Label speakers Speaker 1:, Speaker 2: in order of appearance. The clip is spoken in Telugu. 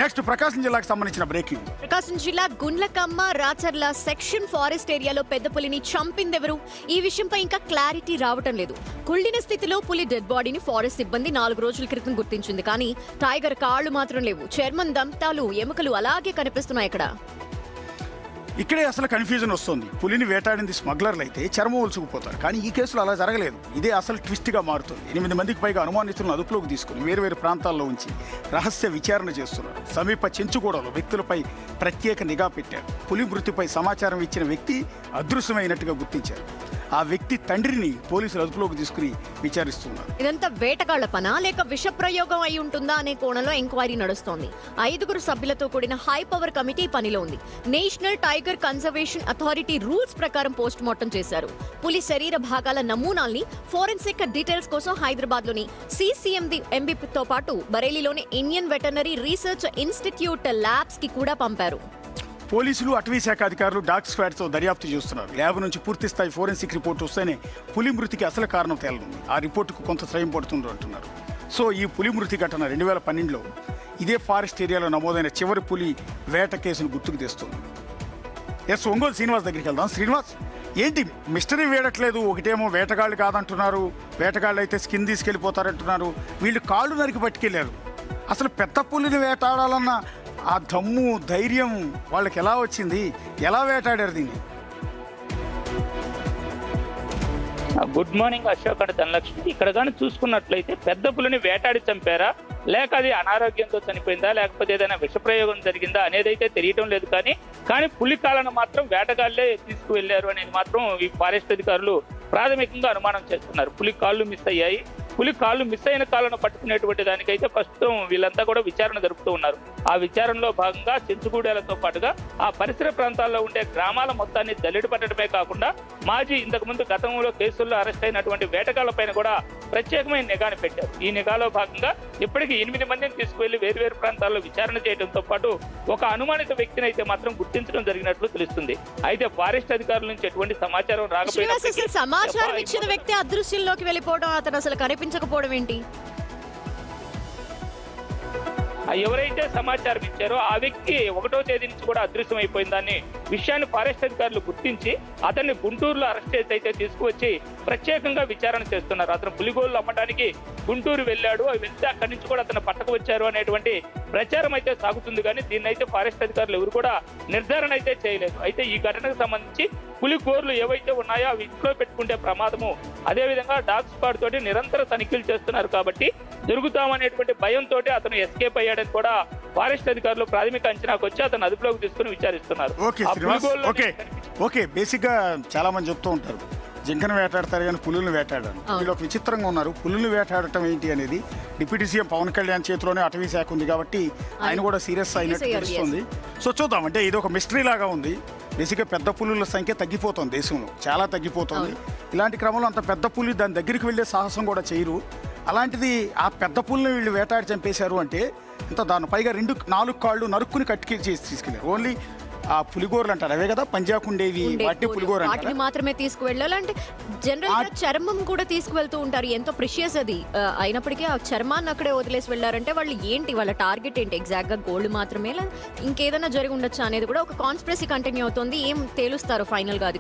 Speaker 1: నెక్స్ట్ ప్రకాశం జిల్లాకు సంబంధించిన బ్రేకింగ్.
Speaker 2: ప్రకాశం జిల్లా గుండ్లకమ్మ రాచర్ల సెక్షన్ ఫారెస్ట్ ఏరియాలో పెద్ద పులిని చంపిందెవరు? ఈ విషయంపై ఇంకా క్లారిటీ రావటం లేదు. కుళ్ళిన స్థితిలో పులి డెడ్ బాడీని ఫారెస్ట్ సిబ్బంది 4 రోజుల క్రితం గుర్తించింది. కానీ టైగర్ కాళ్లు మాత్రం లేవు. చర్మం, దంతాలు, ఎముకలు అలాగే కనిపిస్తున్నాయి.
Speaker 1: ఇక్కడే అసలు కన్ఫ్యూజన్ వస్తుంది. పులిని వేటాడింది స్మగ్లర్లు అయితే చర్మం ఒలుచుకుపోతారు. కానీ ఈ కేసులో అలా జరగలేదు. ఇదే అసలు ట్విస్ట్గా మారుతుంది. 8 మందికి పైగా అనుమానితులను అదుపులోకి తీసుకుని వేరు ప్రాంతాల్లో ఉంచి రహస్య విచారణ చేస్తున్నారు. సమీప చెంచుగూడలో వ్యక్తులపై ప్రత్యేక నిఘా పెట్టారు. పులి మృతిపై సమాచారం ఇచ్చిన వ్యక్తి అదృశ్యమైనట్టుగా గుర్తించారు. ఆ వ్యక్తి తండ్రిని పోలీసులు అదుపులోకి తీసుకుని విచారిస్తున్నారు.
Speaker 2: ఇదంతా వేటగాళ్ల పనా లేక విష ప్రయోగం అయి ఉంటుందా అనే కోణంలో ఎంక్వైరీ నడుస్తోంది. 5 సభ్యులతో కూడిన హై పవర్ కమిటీ పనిలో ఉంది. National tiger conservation authority rules ప్రకారం పోస్ట్ మార్టం చేశారు. పులి శరీర భాగాల నమూనాల్ని ఫోరెన్సిక్ డీటెయిల్స్ కోసం హైదరాబాద్ లోని CCMBతో పాటు బరేలీలోని Indian veterinary research institute labs కి కూడా పంపారు.
Speaker 1: పోలీసులు, అటవీ శాఖ అధికారులు డాగ్ స్క్వాడ్తో దర్యాప్తు చేస్తున్నారు. ల్యాబ్ నుంచి పూర్తి స్థాయి ఫోరెన్సిక్ రిపోర్ట్ వస్తేనే పులి మృతికి అసలు కారణం తేలనుంది. ఆ రిపోర్టుకు కొంత సమయం పడుతుంది అంటున్నారు. సో ఈ పులి మృతి ఘటన 2012లో ఇదే ఫారెస్ట్ ఏరియాలో నమోదైన చివరి పులి వేట కేసును గుర్తుకు తెస్తుంది. ఒంగోలు శ్రీనివాస్ దగ్గరికి వెళ్దాం. శ్రీనివాస్, ఏంటి మిస్టరీ వేయట్లేదు? ఒకటేమో వేటగాళ్ళు కాదంటున్నారు, వేటగాళ్ళు అయితే స్కిన్ తీసుకెళ్ళిపోతారంటున్నారు. వీళ్ళు కాళ్ళు నరికి పట్టుకెళ్ళారు. అసలు పెద్ద పులిని వేటాడాలన్న ఆ దమ్ము, ధైర్యం వాళ్ళకి ఎలా వచ్చింది? ఎలా వేటాడారు దీన్ని?
Speaker 3: Good morning Ashok and Dhanalakshmi. ఇక్కడ కానీ చూసుకున్నట్లయితే పెద్ద పులిని వేటాడి చంపారా, లేక అది అనారోగ్యంతో చనిపోయిందా, లేకపోతే ఏదైనా విషప్రయోగం జరిగిందా అనేది అయితే తెలియటం లేదు. కానీ పులి కాళ్ళను మాత్రం వేటగాళ్లే తీసుకువెళ్లారు అనేది మాత్రం ఈ ఫారెస్ట్ అధికారులు ప్రాథమికంగా అనుమానం చేస్తున్నారు. పులి కాళ్ళు మిస్ అయ్యాయి. పులి కాళ్ళు మిస్ అయిన కాళ్ళను పట్టుకునేటువంటి దానికైతే ప్రస్తుతం వీళ్ళంతా కూడా విచారణ జరుపుతూ ఉన్నారు. ఆ విచారణలో భాగంగా చెంచుగూడేలతో పాటుగా ఆ పరిసర ప్రాంతాల్లో ఉండే గ్రామాల మొత్తాన్ని జల్లెడ పట్టడమే కాకుండా మాజీ ఇంతకుముందు గతంలో కేసుల్లో అరెస్ట్ అయినటువంటి వేటగాళ్లపైన కూడా ప్రత్యేకమైన నిఘాను పెట్టారు. ఈ నిఘాలో భాగంగా ఇప్పటికీ 8 మందిని తీసుకువెళ్లి వేర్వేరు ప్రాంతాల్లో విచారణ చేయడంతో పాటు ఒక అనుమానిత వ్యక్తిని అయితే మాత్రం గుర్తించడం జరిగినట్లు తెలుస్తుంది. అయితే ఫారెస్ట్ అధికారుల నుంచి ఎటువంటి సమాచారం రాకపోయినా
Speaker 2: సమాచారం ఇచ్చిన వ్యక్తి అదృశ్యంలోకి వెళ్ళిపోవడం, అతను అసలు కనిపించకపోవడం ఏంటి?
Speaker 3: ఎవరైతే సమాచారం ఇచ్చారో ఆ వ్యక్తి 1వ తేదీ నుంచి కూడా అదృశ్యం అయిపోయిందని విషయాన్ని ఫారెస్ట్ అధికారులు గుర్తించి అతన్ని గుంటూరులో అరెస్ట్ చేసి అయితే తీసుకువచ్చి ప్రత్యేకంగా విచారణ చేస్తున్నారు. అతను పులిగోళ్ళు అమ్మడానికి గుంటూరు వెళ్ళాడు, వెళ్తే అక్కడి నుంచి కూడా అతను పట్టకు వచ్చారు అనేటువంటి ప్రచారం అయితే సాగుతుంది. కానీ దీన్ని అయితే ఫారెస్ట్ అధికారులు ఎవరు కూడా నిర్ధారణ అయితే చేయలేదు. అయితే ఈ ఘటనకు సంబంధించి పులి గోర్లు ఏవైతే ఉన్నాయో అవి ఇంట్లో పెట్టుకుంటే ప్రమాదము, అదేవిధంగా డాగ్ స్క్వాడ్ తోటి నిరంతర తనిఖీలు చేస్తున్నారు కాబట్టి దొరుకుతామనేటువంటి భయంతో అతను ఎస్కేప్ అయ్యాడని కూడా ఫారెస్ట్ అధికారులు ప్రాథమిక అంచనాకు వచ్చి అతను అదుపులోకి తీసుకుని విచారిస్తున్నారు.
Speaker 1: ఓకే, బేసిక్ గా చాలా మంది చెప్తూ ఉంటారు జింకను వేటాడతారు కానీ పులులను వేటాడారు. వీళ్ళు ఒక విచిత్రంగా ఉన్నారు. పులులను వేటాడటం ఏంటి అనేది డిప్యూటీ సీఎం పవన్ కళ్యాణ్ చేతిలోనే అటవీ శాఖ ఉంది కాబట్టి ఆయన కూడా సీరియస్ అయినట్టు తెలుస్తుంది. సో చూద్దాం, అంటే ఇది ఒక మిస్టరీ లాగా ఉంది. బేసిక్గా పెద్ద పులుల సంఖ్య తగ్గిపోతుంది దేశంలో, చాలా తగ్గిపోతుంది. ఇలాంటి క్రమంలో అంత పెద్ద పులి దాని దగ్గరికి వెళ్ళే సాహసం కూడా చేయరు. అలాంటిది ఆ పెద్ద పులిని వీళ్ళు వేటాడి చంపేశారు అంటే ఇంత దాని పైగా 4 కాళ్ళు నరుక్కుని కట్టుకి చేసి తీసుకెళ్ళారు. ఓన్లీ ఆ పులిగోరలు అంటారు అవే కదా, పంజాకుండేవి, వాటి పులిగోర
Speaker 2: వాటిని మాత్రమే తీసుకువెళ్ళాలి. అంటే జనరల్ గా చర్మం కూడా తీసుకువెళ్తూ ఉంటారు, ఎంతో ప్రిషియస్ అది అయినప్పటికీ ఆ చర్మాన్ని అక్కడే వదిలేసి వెళ్ళారంటే వాళ్ళు ఏంటి, వాళ్ళ టార్గెట్ ఏంటి? ఎగ్జాక్ట్ గా గోల్డ్ మాత్రమే ఇంకేదైనా జరిగి ఉండొచ్చా అనేది కూడా ఒక కాన్స్పిరసీ కంటిన్యూ అవుతుంది. ఏం తేలుస్తారు ఫైనల్ గా అది?